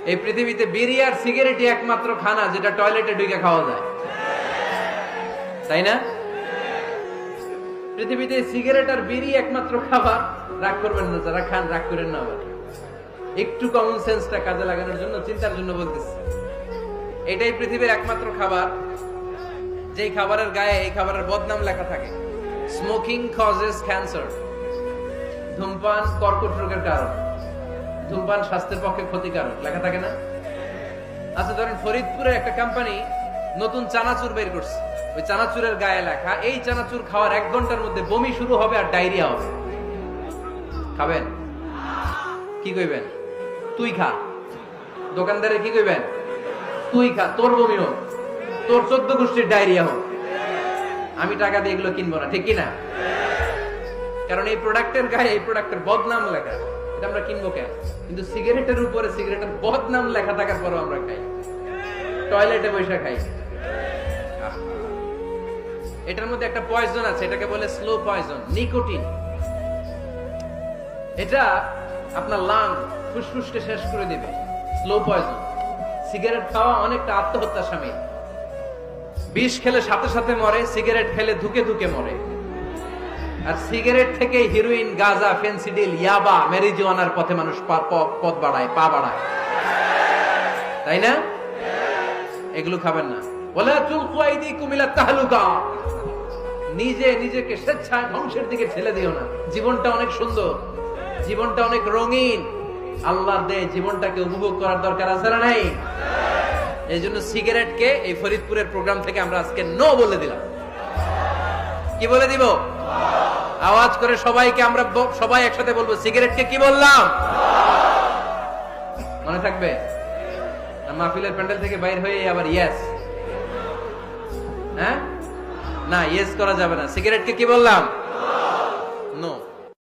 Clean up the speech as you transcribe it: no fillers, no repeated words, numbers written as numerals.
এই পৃথিবীতে বিড়ি আর সিগারেটই একমাত্র খানা যেটা টয়লেটে ঢুকে খাওয়া যায়, তাই না? পৃথিবীতে সিগারেট আর বিড়ি একমাত্র খাবার। রাগ করবেন না যারা খান, রাগ করেন না। আবার একটু কমন সেন্সটা কাজে লাগানোর জন্য, চিন্তার জন্য বলতেছি। এটাই পৃথিবীর একমাত্র খাবার যেই খাবারের গায়ে এই খাবারের বদনাম লেখা থাকে, স্মোকিং কজেস ক্যান্সার। ধূমপান কর্কট রোগের কারণ, ধূমপান স্বাস্থ্যের পক্ষে ক্ষতিকারক লেখা থাকে না? আচ্ছা ধরেন ফরিদপুরে একটা কোম্পানি নতুন চানাচুর বের করছে, ওই চানাচুরের গায়ে লেখা এই চানাচুর খাওয়ার 1 ঘন্টার মধ্যে বমি শুরু হবে আর ডায়রিয়া হবে। খাবেন? কি কইবেন? তুই খা। দোকানদারে কি কইবেন? তুই খা, তোর বমি হোক, তোর 14 গোষ্ঠীর ডায়রিয়া হোক, আমি টাকা দিয়ে এগুলো কিনবো না, ঠিক কিনা? কারণ এই প্রোডাক্টের গায়ে এই প্রোডাক্টের বদনাম লেখা, এটা আমরা কিনবো কেন? কিন্তু সিগারেটের উপরে সিগারেটের বদনাম লেখা থাকার পরও আমরা খাই, টয়লেটে বসে খাই। এটার মধ্যে একটা পয়জন আছে, এটাকে বলে স্লো পয়জন, নিকোটিন। এটা আপনার লাং, ফুসফুসকে শেষ করে দিবে। Slow poison. সিগারেট খাওয়া অনেকটা আত্মহত্যার শামিল। বিষ খেলে সাথে সাথে মরে, সিগারেট খেলে ধুকে ধুকে মরে। আর সিগারেট থেকে হিরোইন, গাঁজা, ফেন্সিডিল, ইয়াবা, ম্যারিজুয়ানার পথে মানুষ পথ বাড়ায়, পা বাড়ায়, তাই না? এগুলো খাবেন না। ওয়ালা তুলকু আইদিকুম ইলা তাহলুকা। নিজে নিজেকে স্বেচ্ছায় ধ্বংসের দিকে ঠেলে দিও না। জীবনটা অনেক সুন্দর, জীবনটা অনেক রঙিন। আল্লাহর দেয় জীবনটাকে উপভোগ করার দরকার আছে না নাই? এই জন্য সিগারেটকে এই ফরিদপুরের প্রোগ্রাম থেকে আমরা আজকে নো বলে দিলাম। কি বলে দিব? আওয়াজ করে সবাইকে আমরা সবাই একসাথে বলবো, সিগারেটকে কি বললাম? মনে থাকবে? মাহফিলের প্যান্ডেল থেকে বাইর হয়ে আবার ইয়েস, হ্যাঁ না, ইয়েস করা যাবে না। সিগারেটকে কি বললাম? নো।